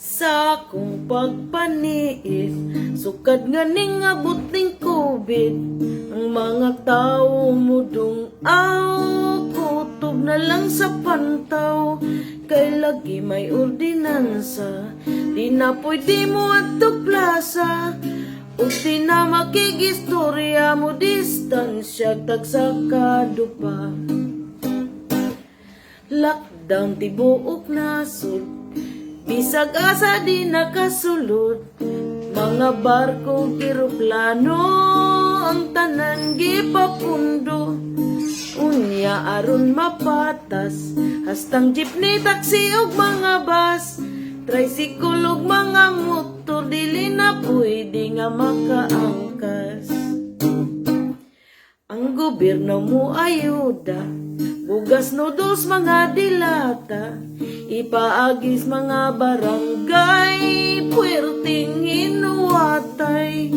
Sa akong pagpaniis, sukad nga ning abot ning COVID. Ang mga tao mudong kutob na lang sa pantaw. Kay lagi may ordinansa, di na pwede mo adto plaza. O di na makigistorya mo distansya tagsakado pa. Lockdown tibuok nasod, bisag asa di nakasulod. Mga barko, eroplano, ang tanan gipapundo. Unya aron mapatas, hastang jeepney, taxi ug mga bus. Tricycle ug mga motor, dili na pwede nga makaangkas. Ang gobyerno mo ayuda, bugas, noodles, mga dilata. Ipaagis mga barangay, puwerteng inuwatay.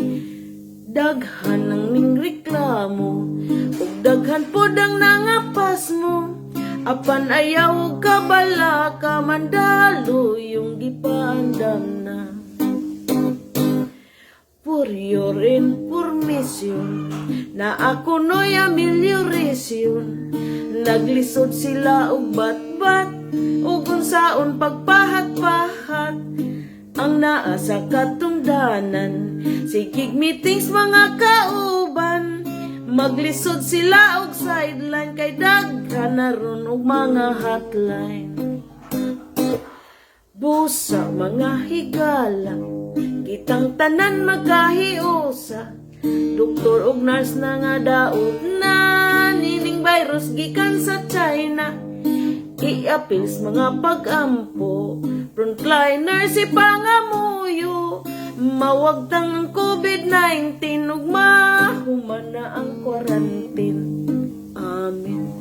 Daghan ang ning reklamo, ug daghan pod ang nangapas mo. Apan ayaw ka bala ka mandalo yung gipaandam na. For your information, na ako no'y amelioration. Naglisod sila og bat-bat, ug unsaon pagpahat-pahat. Ang naa sa katungdanan, sigig meetings mga kauban. Maglisod sila og sideline, kay daghan na ron og mga hotline. Busa mga higala, kitang tanan magahiusa. Doktor ug nurse na nga daot na, nining virus gikan sa China. I-appeals mga pag-ampo, frontliners ipangamuyo. Mawagtang ang COVID-19 ug mahuman na ang quarantine. Amen.